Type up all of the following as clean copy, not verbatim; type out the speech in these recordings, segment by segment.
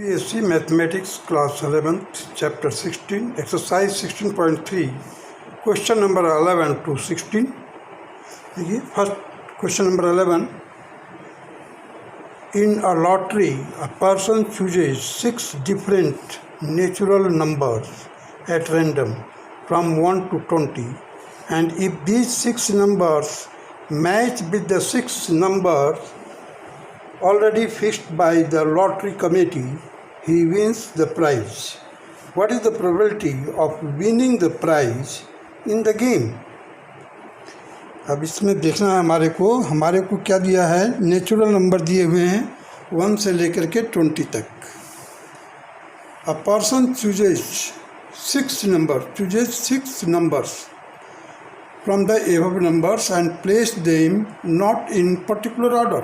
BSc Mathematics Class 11th Chapter 16 Exercise 16.3 Question number 11 to 16. देखिए first question number 11. In a lottery, a person chooses 6 different natural numbers at random from 1 to 20, and if these 6 numbers match with the 6 numbers already fixed by the lottery committee, he wins the prize. What is the probability of winning the prize in the game? अब इसमें देखना है हमारे को क्या दिया है. Natural number दिए हुए हैं 1 से लेकर के 20 तक. A person chooses 6 numbers from the above numbers and place them not in particular order.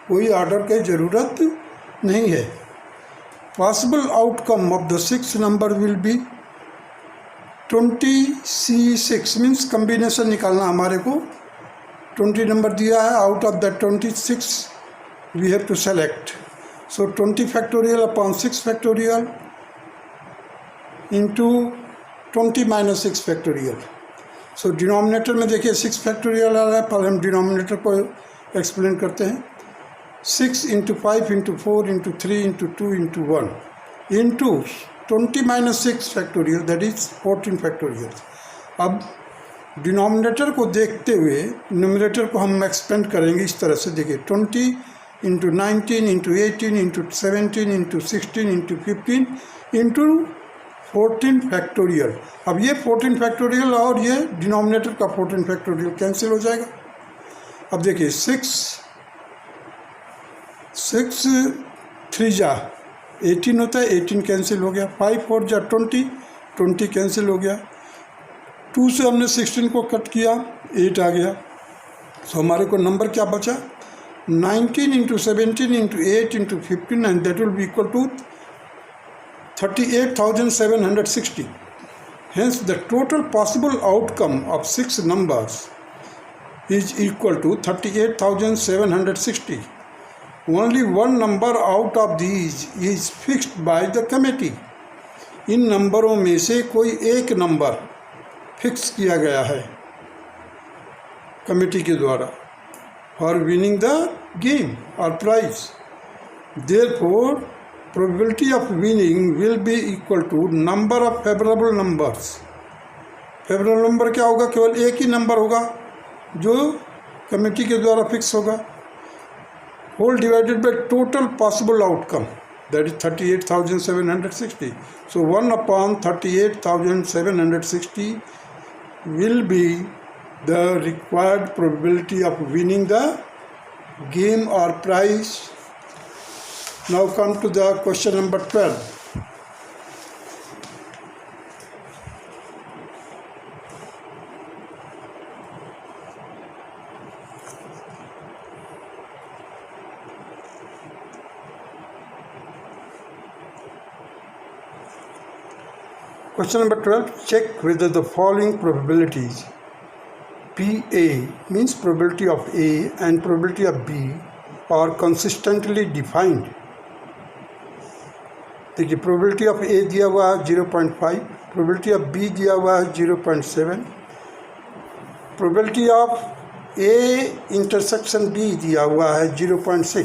कोई ऑर्डर की ज़रूरत नहीं है. Possible outcome of the 6 number will be 20C6 means combination निकालना. हमारे को 20 नंबर दिया है. Out of the 26 we have to select. So 20 factorial upon 6 factorial into 20 minus 6 factorial. So denominator में देखिए 6 फैक्टोरियल आ रहा है. पहले हम डिनोमिनेटर को एक्सप्लेन करते हैं. 6 into 5 into 4 into 3 into 2 into 1 into 20 minus 6 factorial, that is 14 factorial. अब डिनोमिनेटर को देखते हुए न्यूमरेटर को हम एक्सपेंड करेंगे इस तरह से. देखिए 20 into 19 into 18 into 17 into 16 into 15 into 14 factorial. अब ये 14 फैक्टोरियल और ये डिनोमिनेटर का 14 फैक्टोरियल कैंसिल हो जाएगा. अब देखिए 6 3 जा 18 होता है. 18 कैंसिल हो गया. 5 4 जा 20 कैंसिल हो गया. 2 से हमने 16 को कट किया 8 आ गया. सो हमारे को नंबर क्या बचा 19 into 17 into 8 into 15 and that will be equal to 38,760. Hence the total possible outcome of 6 numbers is equal to 38,760. Only one number out of these is fixed by the committee. इन नंबरों में से कोई एक number fix किया गया है committee के द्वारा फॉर विनिंग द गेम और prize. Therefore, probability of winning will be equal to number of favorable numbers. Favourable number क्या होगा? केवल एक ही नंबर होगा जो कमेटी के द्वारा फिक्स होगा. Whole divided by total possible outcome, that is 38,760. So 1 upon 38,760 will be the required probability of winning the game or prize. Now come to the question number 12. Question number 12. Check whether the following probabilities PA means probability of A and probability of B are consistently defined. देखिए probability of A दिया हुआ है 0.5, probability of B दिया हुआ है 0.7, probability of A intersection B दिया हुआ है 0.6.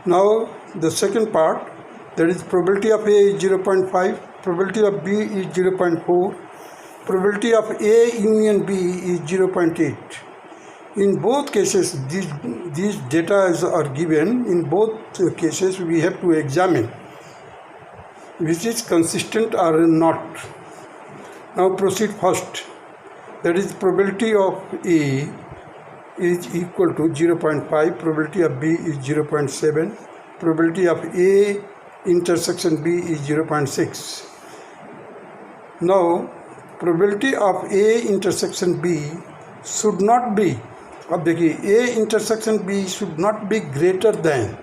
Now the second part, that is probability of A is 0.5, probability of B is 0.4, probability of A union B is 0.8. In both cases these data are given. In both cases we have to examine which is consistent or not. Now proceed first, that is probability of A is equal to 0.5, probability of B is 0.7, probability of A intersection B is 0.6. Now probability of A intersection B should not be, अब देखिए A intersection B should not be greater than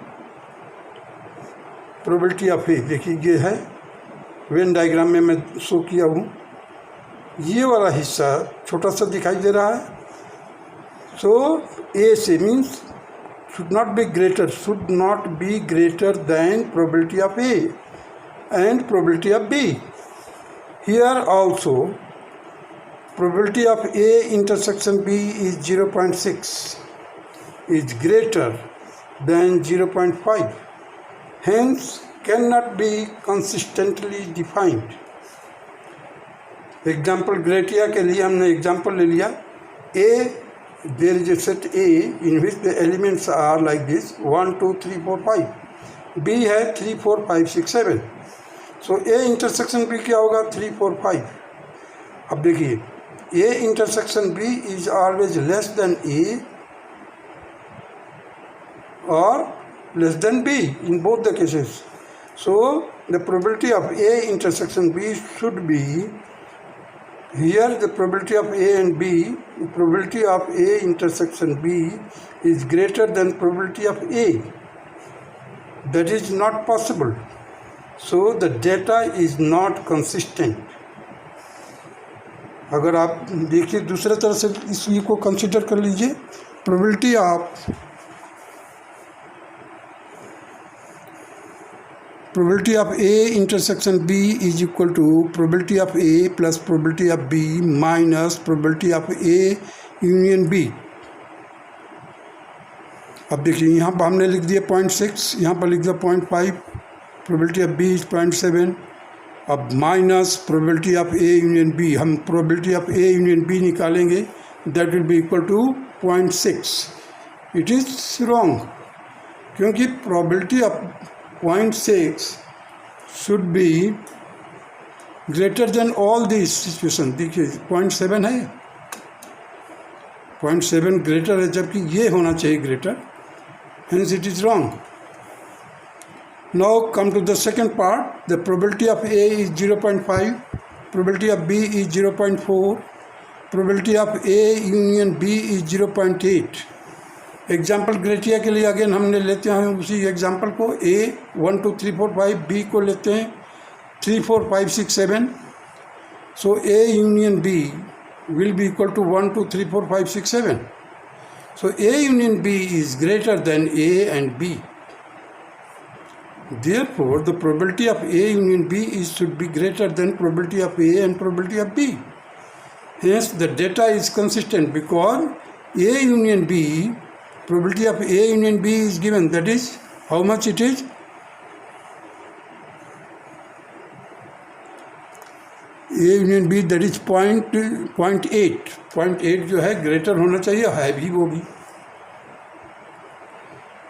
probability of A. देखिए ये है Venn diagram में मैं show किया हूँ. ये वाला हिस्सा छोटा सा दिखाई दे रहा है. सो ए से means should not be greater than probability of A and probability of B. Here also probability of A intersection B is 0.6 is greater than 0.5, hence cannot be consistently defined. Example ग्रेटिया के लिए हमने एग्जाम्पल ले लिया A, there is a set A in which the elements are like this 1 2 3 4 5. B है 3 4 5 6 7. So A intersection B क्या होगा 3 4 5. अब देखिए A intersection B is always less than A or less than B in both the cases. So the probability of A intersection B should be, here the probability of A and B, the probability of A intersection B is greater than probability of A. That is not possible. So the data is not consistent. अगर आप देखिए दूसरे तरह से इस को consider कर लीजिए, probability of A intersection B is equal to probability of A plus probability of B minus probability of A union B. अब देखिए यहाँ पर हमने लिख दिया 0.6, यहाँ पर लिख दिया 0.5, probability of B is 0.7. अब minus probability of A union B, हम probability of A union B निकालेंगे, that will be equal to 0.6. It is wrong, क्योंकि probability of 0.6 should be greater than all this situation. देखिए 0.7 है, 0.7 greater है, जबकि ये होना चाहिए greater, hence it is wrong. Now come to the second part. The probability of A is 0.5, probability of B is 0.4, probability of A union B is 0.8. Example ग्रेटिया के लिए अगेन हमने लेते हैं उसी एग्जाम्पल को, A 1 2 3 4 5, B को लेते हैं 3 4 5 6 7. So A union B will be equal to 1 2 3 4 5 6 7. So A union B is greater than A and B. Therefore, the probability of A union B should be greater than probability of A and probability of B. Hence, the data is consistent because A union B, probability of A union B is given. That is, how much it is? A union B, that is 0.8. 0.8 जो है greater होना चाहिए, है भी वो भी.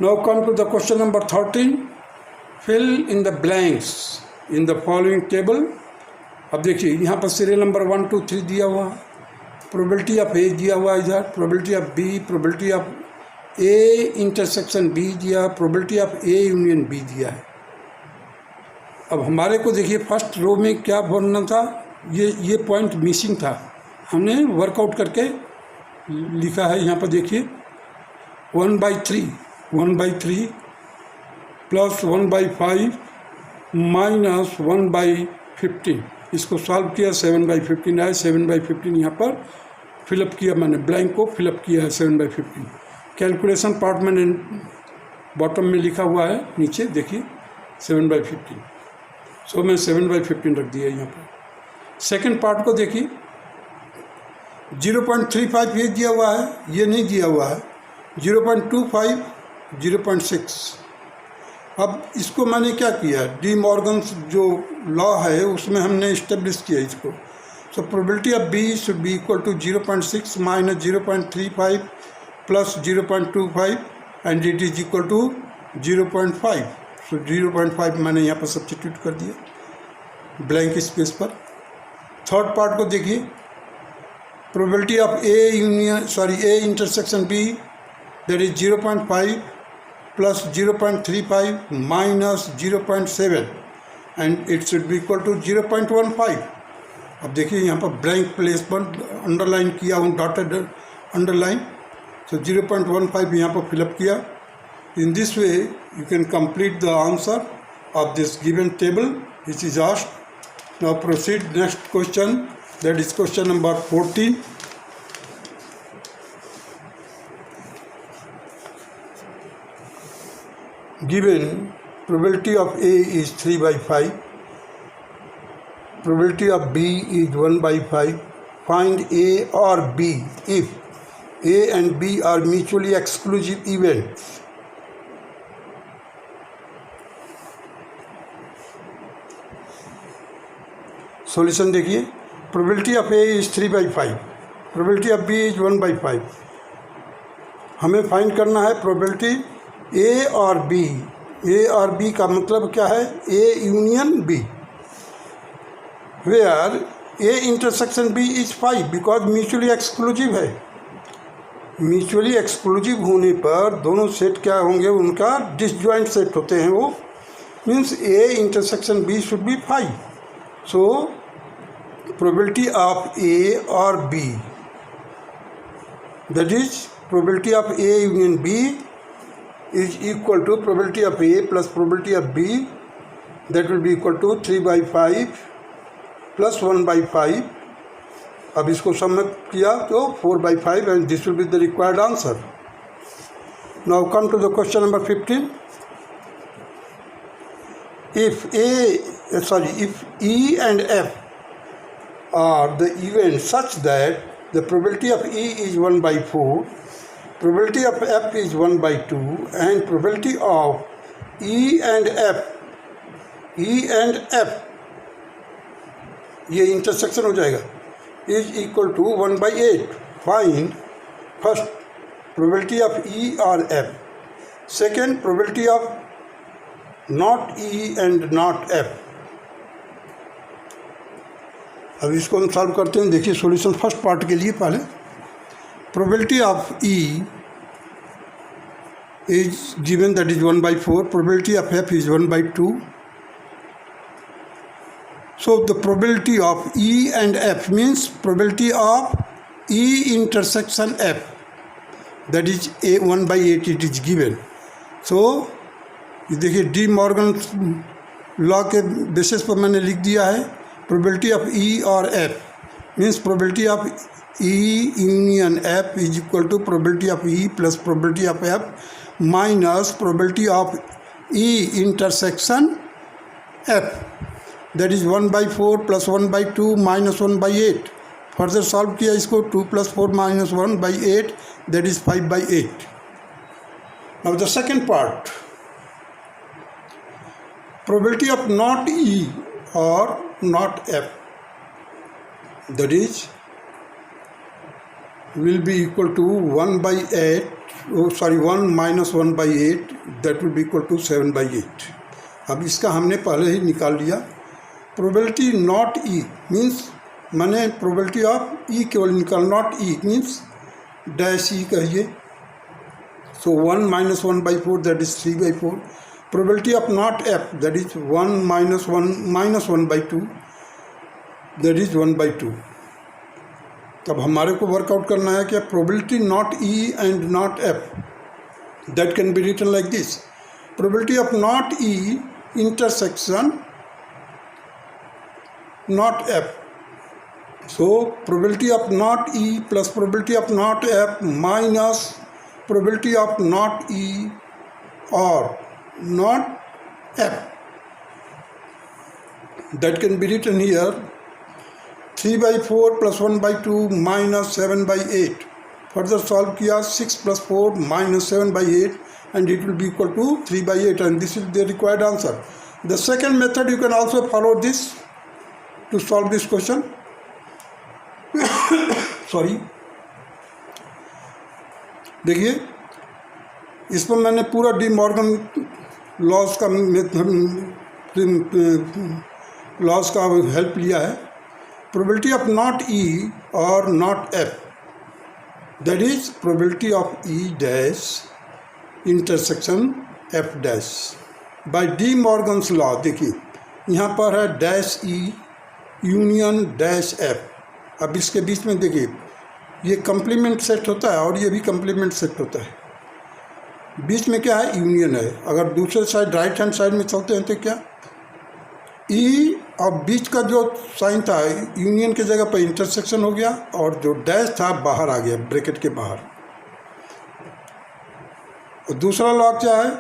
Now come to the question number 13. Fill in the blanks in the following table. अब देखिए यहाँ पर सीरियल नंबर 1 2 3 दिया हुआ, प्रोबेबिलिटी ऑफ ए दिया हुआ इधर, probability of B, probability of A intersection B दिया, probability of A union B दिया है. अब हमारे को देखिए फर्स्ट रो में क्या बोलना था, ये पॉइंट मिसिंग था, हमने वर्कआउट करके लिखा है. यहाँ पर देखिए 1/3 प्लस 1/5 माइनस 1/15, इसको सॉल्व किया 7/15 आया. 7/15 यहाँ पर फिलअप किया, मैंने ब्लैंक को फिलअप किया है 7/15. कैलकुलेशन पार्ट मैंने बॉटम में लिखा हुआ है, नीचे देखिए 7/15. सो मैं 7/15 रख दिया यहाँ पर. सेकेंड पार्ट को देखिए 0.35 ये दिया हुआ है, ये नहीं दिया हुआ है. 0.25 0.6. अब इसको मैंने क्या किया, डी मॉर्गन जो लॉ है उसमें हमने इस्टेब्लिश किया इसको. So probability of B should be equal to 0.6 minus 0.35 plus 0.25 and it is equal to 0.5. So 0.5 मैंने यहाँ पर सब्स्टिट्यूट कर दिया ब्लैंक स्पेस पर. थर्ड पार्ट को देखिए, probability of A intersection B, that is 0.5 plus 0.35 minus 0.7 and it should be equal to 0.15. अब देखिए यहाँ पर ब्लैंक प्लेस पर अंडरलाइन किया हूँ, डॉटेड अंडरलाइन. सो 0.15 यहाँ पर फिलअप किया. In this way you can complete the answer of this given table which is asked. Now proceed next question, that is question number 14. given probability of A is 3 by 5, probability of B is 1 by 5. Find A or B if A and B are mutually exclusive events. Solution देखिए, probability of A is 3 by 5, probability of B is 1 by 5. हमें find करना है probability A और B. ए और B का मतलब क्या है? A union B, where A intersection B is 5 because mutually exclusive है. म्यूचुअली एक्सक्लूसिव होने पर दोनों सेट क्या होंगे? उनका डिसजॉइंट सेट होते हैं. वो means A intersection B should be 5. So probability of A और B, that is probability of A union B is equal to probability of A plus probability of B, that will be equal to 3 by 5 plus 1 by 5. अब इसको सम में किया तो 4 by 5 and this will be the required answer. Now come to the question number 15. If E and F are the events such that the probability of E is 1 by 4, probability of F is 1 by 2 and probability of E and F ये intersection हो जाएगा is equal to 1 by 8. Find first probability of E or F, second probability of not E and not F. अब इसको हम solve करते हैं. देखिए solution first part के लिए पहले probability of E is given, that is 1 by 4. Probability of F is 1 by 2. So the probability of E and F means probability of E intersection F, that is A 1 by 8 it is given. So ये देखिए De Morgan law के basis पर मैंने लिख दिया है. probability of E or F means probability of E union F is equal to probability of E plus probability of F minus probability of E intersection F, that is 1 by 4 plus 1 by 2 minus 1 by 8. Further solve किया इसको 2 plus 4 minus 1 by 8, that is 5 by 8. Now the second part, probability of not E or not F, that is will be equal to 1 by 8, 1 minus 1 by 8, that will be equal to 7 by 8. अब इसका हमने पहले ही निकाल लिया. Probability not E means मैंने probability of ई केवल निकाल, not E means dash ई कहिए. सो 1 minus 1 by 4, that is 3 by 4. Probability of not F, that is 1 minus 1 by 2, that is 1 by 2. तब हमारे को वर्कआउट करना है कि probability not E and not F, that can be written like this. Probability of not E intersection not F. So probability of not E plus probability of not F minus probability of not E और not F, that can be written here 3 by 4 plus 1 by 2 minus 7 by 8. Further solve किया 6 plus 4 minus 7 by 8 and it will be equal to 3 by 8 and this is the required answer. The second method you can also follow this to solve this question. Sorry, देखिए इसमें मैंने पूरा De Morgan loss का help लिया है. Probability of not E और not F, that is probability of E dash intersection F dash by D Morgan's law. देखिए यहाँ पर है dash E union dash F. अब इसके बीच में देखिए ये कंप्लीमेंट सेट होता है और ये भी कंप्लीमेंट सेट होता है. बीच में क्या है? यूनियन है. अगर दूसरे साइड राइट हैंड साइड में चलते हैं तो क्या ई और बीच का जो साइन था यूनियन की जगह पर इंटरसेक्शन हो गया और जो डैश था बाहर आ गया ब्रैकेट के बाहर. और दूसरा लॉ क्या है?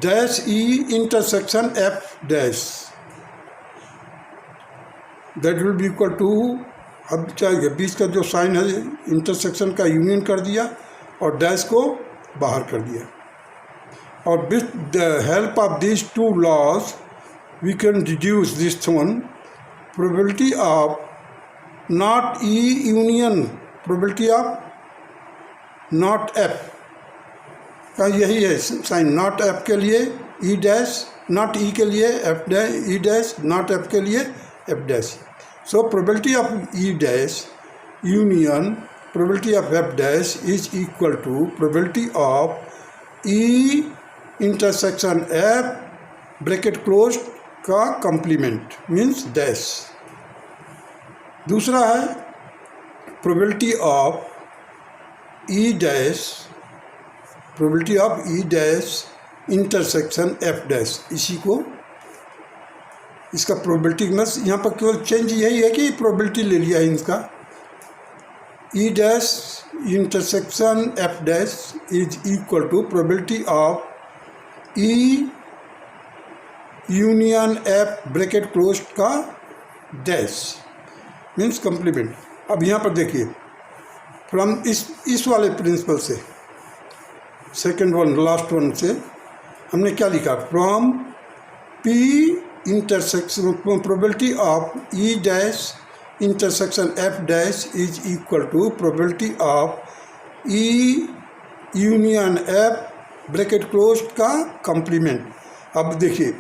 dash E intersection F dash, that will be equal to, अब चाहिए बीच का जो साइन है इंटरसेक्शन का यूनियन कर दिया और डैश को बाहर कर दिया, और with the help of this two laws we can reduce this one probability of not E union probability of not F का यही है साइन, नॉट एफ के लिए ई डैश, नॉट ई के लिए F dash, E dash not F के लिए F dash. So probability of E dash union probability of F dash is equal to probability of E intersection F bracket closed का complement means dash. दूसरा है probability of E dash intersection F dash, इसी को इसका probability में यहाँ पर केवल चेंज यही है कि प्रोबेबिलिटी ले लिया है इसका. E dash intersection F dash is equal to probability of E union F bracket close का डैश मीन्स कंप्लीमेंट. अब यहाँ पर देखिए फ्रॉम इस वाले प्रिंसिपल से, सेकेंड वन लास्ट वन से हमने क्या लिखा, from P intersection probability of E dash intersection F dash is equal to probability of E union F bracket closed का complement. अब देखिए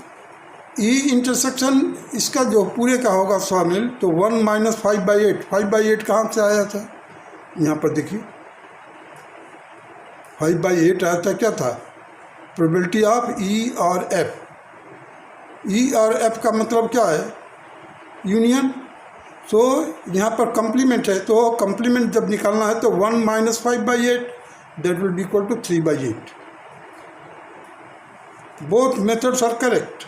E intersection इसका जो पूरे का होगा शामिल तो 1 माइनस 5/8, 5/8 कहाँ से आया था, यहाँ पर देखिए 5/8 आया था, क्या था प्रोबेबिलिटी ऑफ E और F. ई और एफ का मतलब क्या है, यूनियन. सो यहाँ पर कंप्लीमेंट है, तो कंप्लीमेंट जब निकालना है तो 1 minus 5/8 that will be equal to 3/8. Both methods are correct.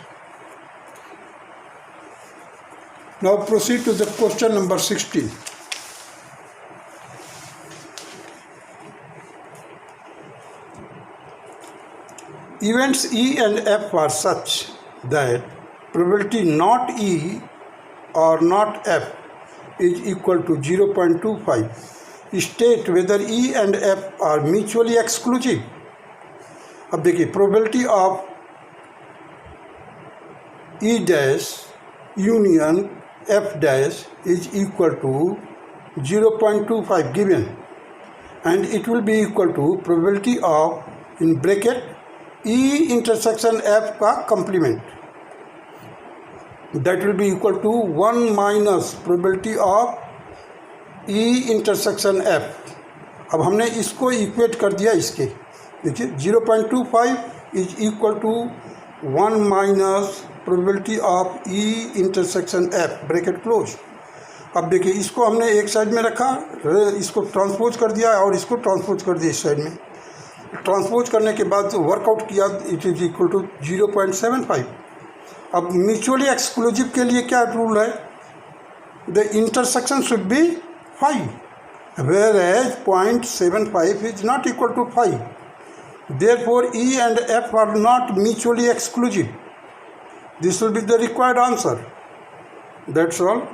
Now proceed to the question number 16. Events E and F are such that probability not E or not F is equal to 0.25. State whether E and F are mutually exclusive. अब देखिए probability of E dash union F dash is equal to 0.25 given, and it will be equal to probability of in bracket E intersection F का complement, that will be equal to 1 minus probability of E intersection F. अब हमने इसको equate कर दिया इसके, देखिए 0.25 is equal to 1 minus probability of E intersection F bracket close. अब देखिए इसको हमने एक साइड में रखा, इसको ट्रांसपोज कर दिया और इसको ट्रांसपोज कर दिया इस साइड में. ट्रांसपोज करने के बाद वर्कआउट किया, इट इज इक्वल टू 0.75. अब म्यूचुअली एक्सक्लूसिव के लिए क्या रूल है, the intersection should be 5, where as 0.75 is not equal to 5. Therefore E and F are not mutually exclusive. This will be the required answer. That's all.